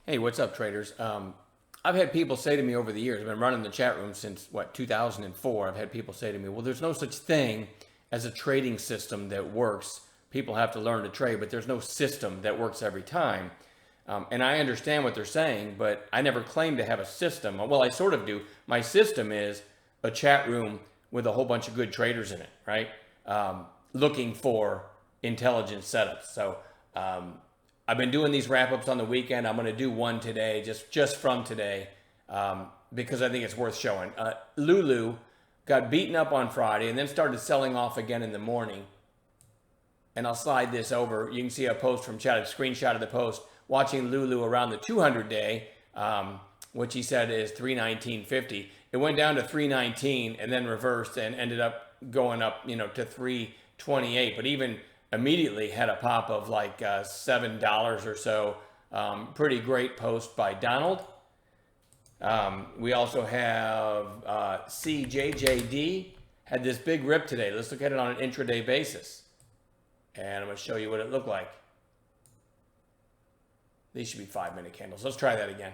Hey, what's up, traders? I've had people say to me over the years, I've been running the chat room since, 2004. I've had people say to me, well, there's no such thing as a trading system that works. People have to learn to trade, but there's no system that works every time. And I understand what they're saying, but I never claim to have a system. Well, I sort of do. My system is a chat room with a whole bunch of good traders in it, right? Looking for intelligent setups. So I've been doing these wrap-ups on the weekend. I'm going to do one today, just from today, because I think it's worth showing. LULU got beaten up on Friday and then started selling off again in the morning. And I'll slide this over. You can see a post from chat, a screenshot of the post, watching LULU around the 200-day, which he said is 319.50. It went down to 319 and then reversed and ended up going up, to 328. But even immediately had a pop of like $7 or so. Pretty great post by Donald. We also have CJJD had this big rip today. Let's look at it on an intraday basis. And I'm going to show you what it looked like. These should be 5-minute candles. Let's try that again.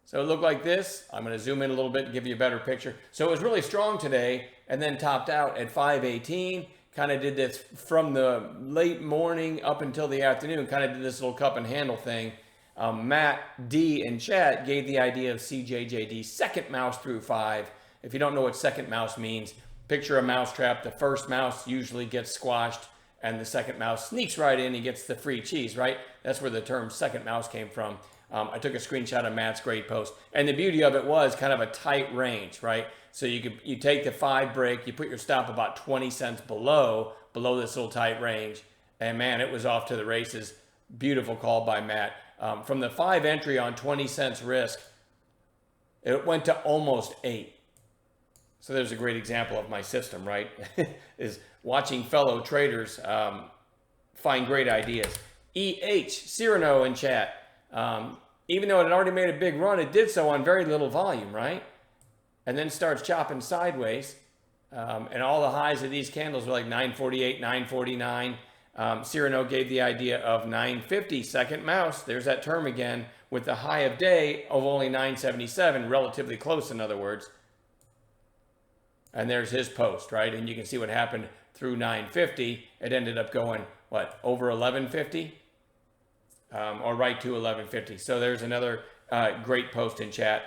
So it looked like this. I'm going to zoom in a little bit and give you a better picture. So it was really strong today and then topped out at 518. Kind of did this from the late morning up until the afternoon. Kind of did this little cup and handle thing. Matt D in chat gave the idea of CJJD, second mouse through 5. If you don't know what second mouse means, picture a mouse trap. The first mouse usually gets squashed and the second mouse sneaks right in. He gets the free cheese, right? That's where the term second mouse came from. I took a screenshot of Matt's great post. And the beauty of it was kind of a tight range, right? So you take the 5 break, you put your stop about 20 cents below this little tight range. And man, it was off to the races. Beautiful call by Matt. From the 5 entry on 20 cents risk, it went to almost 8. So there's a great example of my system, right? Is watching fellow traders find great ideas. Cyrano in chat. Even though it had already made a big run, it did so on very little volume, right? And then starts chopping sideways. And all the highs of these candles were like 948, 949. Cyrano gave the idea of 950, second mouse. There's that term again, with the high of day of only 977, relatively close, in other words. And there's his post, right? And you can see what happened through 950. It ended up going, over 1150? Or right to 1150. So there's another great post in chat.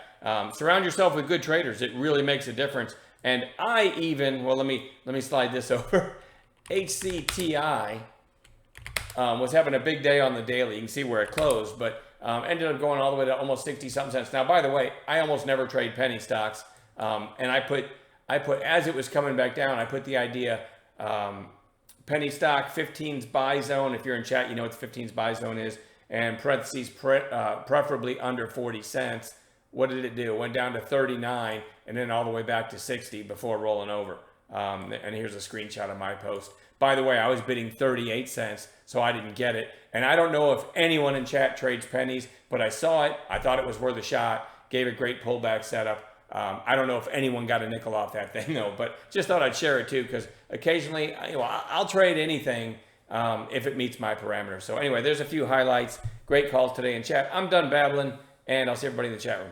Surround yourself with good traders. It really makes a difference. And I even, let me slide this over. HCTI was having a big day on the daily. You can see where it closed, but ended up going all the way to almost 60-something cents. Now, by the way, I almost never trade penny stocks. And I put, as it was coming back down, I put the idea, penny stock, 15's buy zone. If you're in chat, you know what the 15's buy zone is. And parentheses, preferably under 40 cents. What did it do? It went down to 39 and then all the way back to 60 before rolling over. And here's a screenshot of my post. By the way, I was bidding 38 cents, so I didn't get it. And I don't know if anyone in chat trades pennies, but I saw it. I thought it was worth a shot. Gave a great pullback setup. I don't know if anyone got a nickel off that thing, though, but just thought I'd share it too, because occasionally, I'll trade anything if it meets my parameters. So anyway, there's a few highlights. Great calls today in chat. I'm done babbling, and I'll see everybody in the chat room.